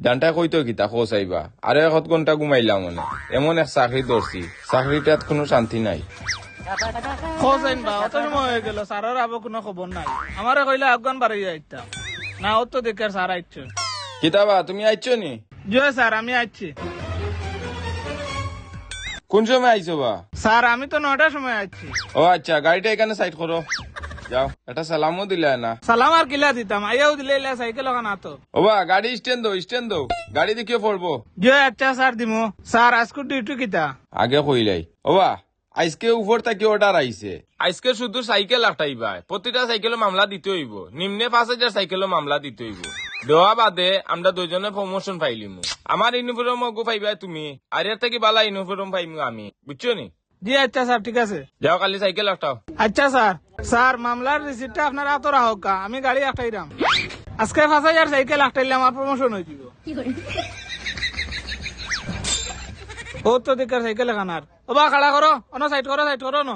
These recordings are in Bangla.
জানটা কইতো কিতা খোঁচাইবা আরো 1 ঘন্টা ঘুমাইলাম মনে এমন এক চাকরি ধরছি চাকরিটাত কোনো শান্তি নাই। খোঁজাইন বা অত সময় হয়ে গেল স্যারের আবো কোনো খবর নাই আমারে কইলে আফগান বাড়ি যাইতাম না ও তো দেখে স্যার আইছো কিতাবা তুমি আইছো নি? জয় স্যার আমি আইছি কোন সময় আইছো বা? স্যার আমি তো 9টার সময় আইছি ও আচ্ছা গাড়িটা এখানে সাইড করো যাও এটা সালামও দিলে না। সালাম আর কিলা দিতাম আইয়াও দিলে সাইকেল ওখানে আতো ও বা গাড়ি স্ট্যান্ড দাও গাড়ি দেখিয়ে পড়বো। জয় আচ্ছা স্যার দিমু স্যার আজকে ডিউটি কিতা আগে কইলাই ও বা আজকে উপর থেকে অর্ডার আইছে আজকে শুধু সাইকেল আটাইবা প্রতিটা সাইকেলে মামলা দিতে হইব নিম্নে 5,000 সাইকেলে মামলা দিতে হইব দেওয়া বাদে আমরা দুজনে প্রমোশন পাইলিমু আমার ইউনিফর্ম গো পাইবা তুমি আর এর থেকে বালা ইউনিফর্ম পাইমু আমি বুঝছো নি? জি আচ্ছা স্যার ঠিক আছে যাও কালি সাইকেল আটাও। আচ্ছা স্যার স্যার মামলার রিসিপ্টটা আপনার হাতে রাখক আমি গাড়ি আটাইরাম আজকে 5,000 সাইকেল আটাইলে আমার প্রমোশন হয়ে যাব ও তো দেখার সাইকেল এখানার ও বা খাড়া করো অন সাইড করো ন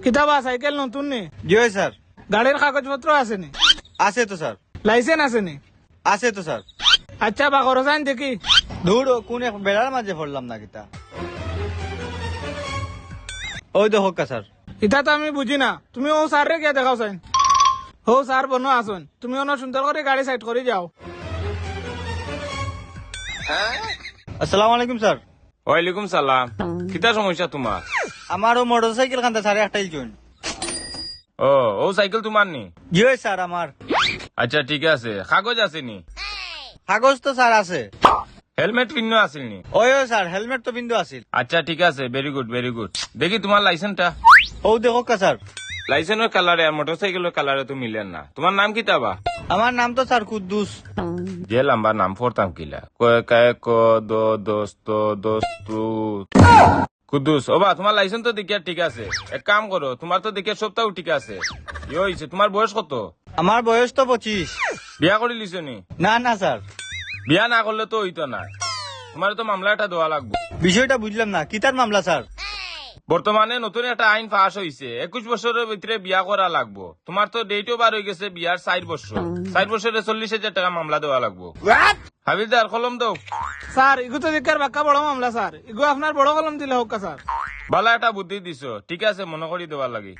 কিতাবা সাইকেল নতুন নি? জি হয় স্যার। গাড়ির কাগজপত্র আছে নি? আছে তো স্যার। লাইসেন্স আছে নি? আছে তো স্যার। আচ্ছা বা করো যান দেখি দূর কোন এক বেড়ার মাঝে পড়লাম না কিতা ওই তো হোক স্যার। এটা তো আমি বুঝি না তুমি ও স্যার রে গিয়ে দেখাও সাইন ও স্যার বনো আসুন তুমি অন সুন্দর করে গাড়ি সাইড করে যাও আসসালামু আলাইকুম স্যার। ওয়ালাইকুম সালাম কিতা সমস্যা তোমার? আমারও মোটর সাইকেল খান্তা সাড়ে 8টায় জয়েন। ও সাইকেল তোমার নি? জি হয় স্যার আমার। আচ্ছা ঠিক আছে কাগজ আছে নি? কাগজ তো স্যার আছে। হেলমেট পিন্ন আছিল নি? ওই স্যার হেলমেট তো বিন্দু আছিল। আচ্ছা ঠিক আছে ভেরি গুড দেখি তোমার লাইসেন্সটা। ও দেখো স্যার। লাইসেন্সের কালারে আর মোটরসাইকেলের কালারে তো মিলেন না। তোমার নাম কি তাবা? আমার নাম তো স্যার কুদ্দুস। যে লম্বা নাম পড়তাম কিলা কয় কায় ক দো দোস্ত দোস্তু কুদ্দুস। ও বা তোমার লাইসেন্স তো দেখিয়া ঠিক আছে এক কাম করো তোমার তো দেখিয়া সবটাও ঠিক আছে ইয়ে হইছে তোমার বয়স কত? আমার বয়স তো 25। বিয়া করে লিছো নি? না না স্যার। বিয়া না করলে তো হইতো না তোমার তো মামলা একটা দেওয়া লাগবে। বিষয়টা বুঝলাম না কিতার মামলা স্যার? বর্তমানে নতুন একটা আইন পাস হয়েছে 21 বছরের ভিতরে বিয়া করা লাগবো। তোমার তো ডেটও বার হয়ে গেছে বিয়ার 4 বছর 4 বছরে 40,000 টাকা মামলা দেওয়া লাগবো। হাবিলদার কলম দাও। স্যার এগু তো দেখার বাক্কা বড় মামলা স্যার এগু আপনার বড় কলম দিলে হোক স্যার ভালো একটা বুদ্ধি দিছো ঠিক আছে মনে করি দেওয়ার লাগে।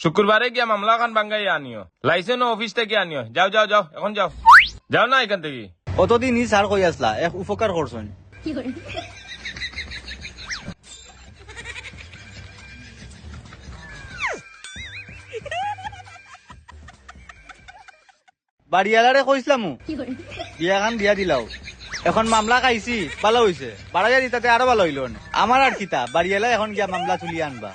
শুক্রবারে গিয়া মামলা খান বাঙ্গাই আনিও লাইসেন্স অফিস থেকে আনিও যাও এখন যাও না এখান থেকে। অতদিনই স্যার কই আসলা এক উপকার করছেন। বাড়িয়ালারে কইছিলাম বিয়া খান দিয়া দিলাও এখন মামলা খাইছি ভালো হইছে বাড়াইয়া দিতাতে আরো ভালো হইল। আমার আর কিতা বাড়িয়ালা এখন গিয়া মামলা তুলিয়া আনবা।